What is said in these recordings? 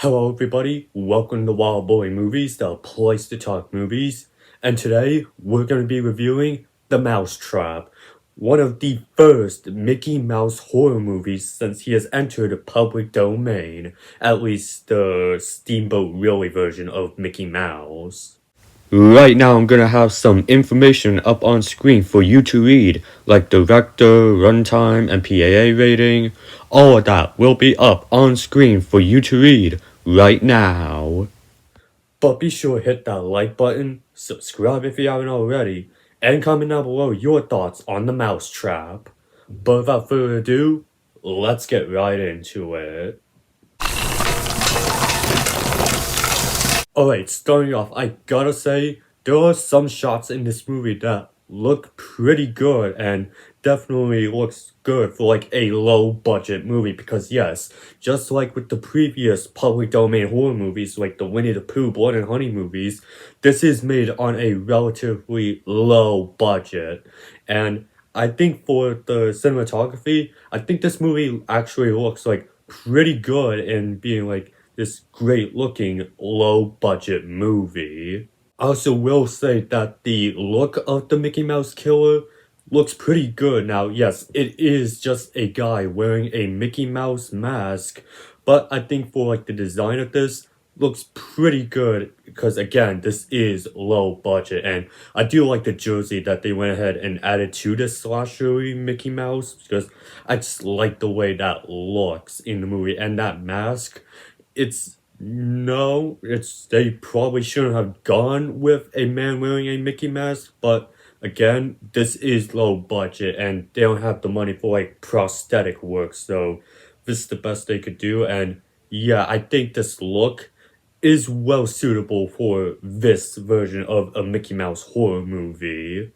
Hello everybody, welcome to Wild Boy Movies, the place to talk movies. And today, we're going to be reviewing The MouseTrap, one of the first Mickey Mouse horror movies since he has entered the public domain, at least the Steamboat Willie version of Mickey Mouse. Right now I'm gonna have some information up on screen for you to read, like director, runtime, and PAA rating. All of that will be up on screen for you to read right now. But be sure to hit that like button, subscribe if you haven't already, and comment down below your thoughts on The MouseTrap. But without further ado, let's get right into it. Alright, starting off, I gotta say, there are some shots in this movie that look pretty good and definitely looks good for like a low budget movie because yes, just like with the previous public domain horror movies like the Winnie the Pooh, Blood and Honey movies, this is made on a relatively low budget. And I think for the cinematography, I think this movie actually looks like pretty good in being like this great looking low budget movie. I also will say that the look of the Mickey Mouse Killer looks pretty good. Now, yes, it is just a guy wearing a Mickey Mouse mask, but I think for like the design of this looks pretty good because again, this is low budget and I do like the jersey that they went ahead and added to this slashery Mickey Mouse because I just like the way that looks in the movie and that mask. They probably shouldn't have gone with a man wearing a Mickey mask, but again, this is low budget and they don't have the money for like prosthetic work, so this is the best they could do. And yeah, I think this look is well suitable for this version of a Mickey Mouse horror movie.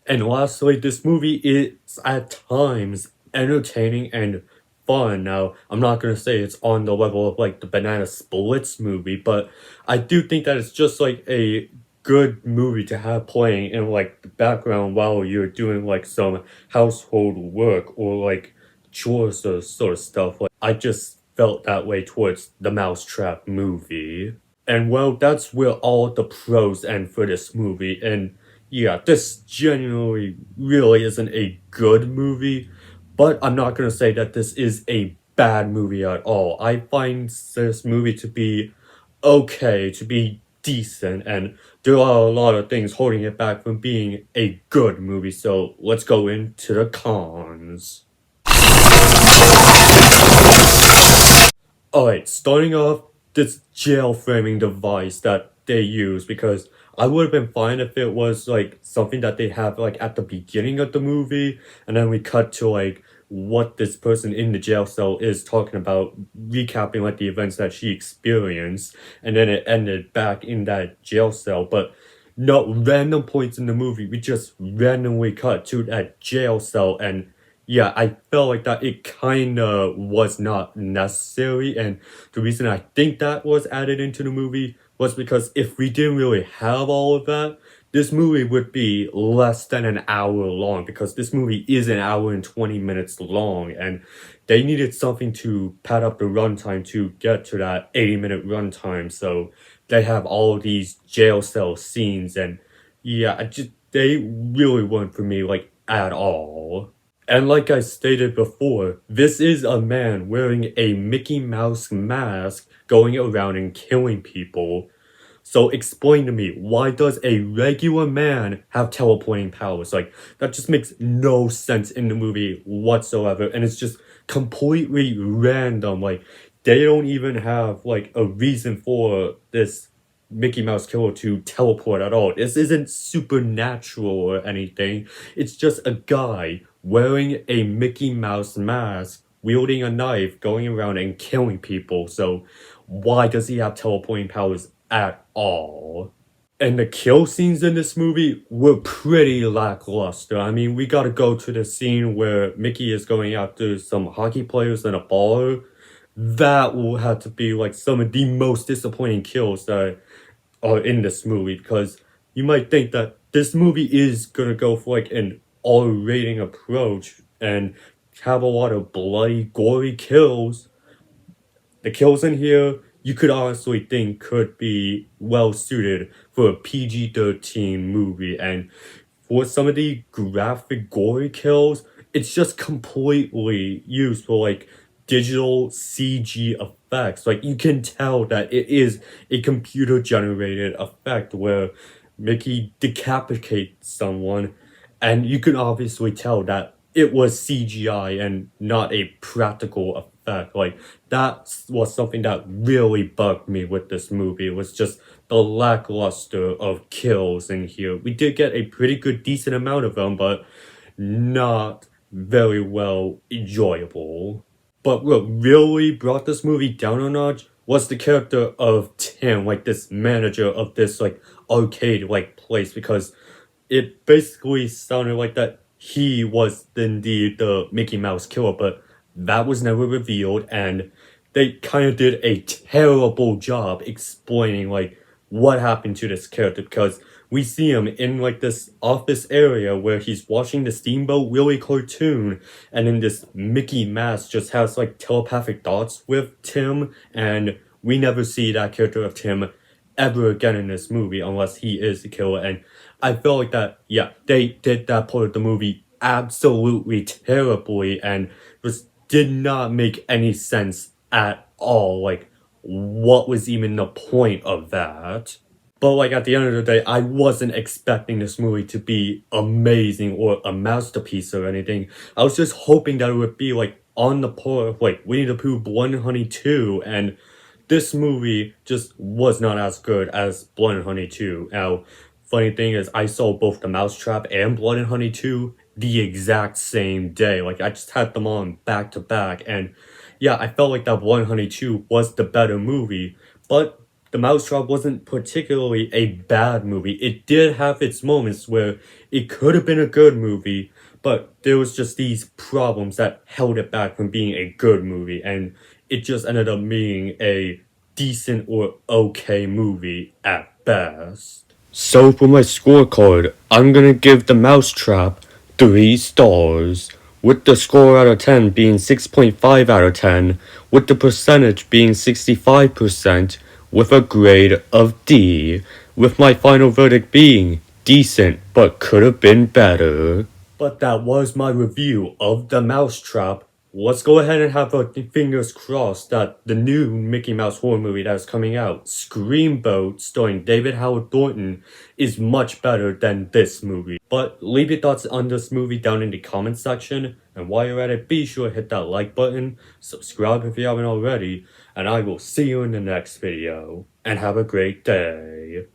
And lastly, this movie is at times entertaining and fun. Now, I'm not gonna say it's on the level of like the Banana Splits movie, but I do think that it's just like a good movie to have playing in like the background while you're doing like some household work or like chores or sort of stuff. Like I just felt that way towards the Mousetrap movie. And well, that's where all the pros end for this movie. And yeah, this genuinely really isn't a good movie, but I'm not gonna say that this is a bad movie at all. I find this movie to be okay, to be decent, and there are a lot of things holding it back from being a good movie, so let's go into the cons. Alright, starting off, this jail framing device that they use, because I would have been fine if it was like something that they have like at the beginning of the movie, and then we cut to like what this person in the jail cell is talking about, recapping like the events that she experienced, and then it ended back in that jail cell. But no random points in the movie, we just randomly cut to that jail cell, and yeah, I felt like that it kinda was not necessary, and the reason I think that was added into the movie was because if we didn't really have all of that, this movie would be less than an hour long, because this movie is an hour and 20 minutes long, and they needed something to pad up the runtime to get to that 80-minute runtime, so they have all of these jail cell scenes, and yeah, they really weren't for me, like, at all. And like I stated before, this is a man wearing a Mickey Mouse mask going around and killing people. So explain to me, why does a regular man have teleporting powers? Like, that just makes no sense in the movie whatsoever, and it's just completely random. Like, they don't even have, like, a reason for this Mickey Mouse Killer to teleport at all. This isn't supernatural or anything. It's just a guy wearing a Mickey Mouse mask, wielding a knife, going around and killing people. So why does he have teleporting powers at all? And the kill scenes in this movie were pretty lackluster. I mean, we gotta go to the scene where Mickey is going after some hockey players in a bar. That will have to be like some of the most disappointing kills that are in this movie, because you might think that this movie is gonna go for like an R rating approach and have a lot of bloody, gory kills. The kills in here you could honestly think could be well suited for a PG-13 movie. And for some of the graphic gory kills, it's just completely used for like digital CG effects. Like you can tell that it is a computer generated effect where Mickey decapitates someone, and you can obviously tell that it was CGI and not a practical effect. Like that was something that really bugged me with this movie. It was just the lackluster of kills in here. We did get a pretty good, decent amount of them, but not very well enjoyable. But what really brought this movie down a notch was the character of Tim, like this manager of this like arcade like place, because it basically sounded like that he was indeed the Mickey Mouse killer, but that was never revealed, and they kind of did a terrible job explaining like what happened to this character, because we see him in like this office area where he's watching the Steamboat Willie cartoon, and then this Mickey Mouse just has like telepathic thoughts with Tim, and we never see that character of Tim ever again in this movie unless he is the killer. And I felt like that, yeah, they did that part of the movie absolutely terribly, and just did not make any sense at all. Like, what was even the point of that? But like at the end of the day, I wasn't expecting this movie to be amazing or a masterpiece or anything. I was just hoping that it would be like on the par of like Winnie the Pooh, Blood and Honey 2, and this movie just was not as good as Blood and Honey 2. Now, funny thing is, I saw both the MouseTrap and Blood and Honey 2 the exact same day. Like, I just had them on back to back, and yeah, I felt like that Blood and Honey 2 was the better movie, but the Mousetrap wasn't particularly a bad movie. It did have its moments where it could have been a good movie, but there was just these problems that held it back from being a good movie, and it just ended up being a decent or okay movie at best. So for my scorecard, I'm gonna give the Mousetrap 3 stars, with the score out of 10 being 6.5 out of 10, with the percentage being 65%, with a grade of D, with my final verdict being decent but could have been better. But that was my review of the Mousetrap. Let's go ahead and have our fingers crossed that the new Mickey Mouse horror movie that is coming out, Screamboat, starring David Howard Thornton, is much better than this movie. But leave your thoughts on this movie down in the comment section, and while you're at it, be sure to hit that like button, subscribe if you haven't already, and I will see you in the next video, and have a great day.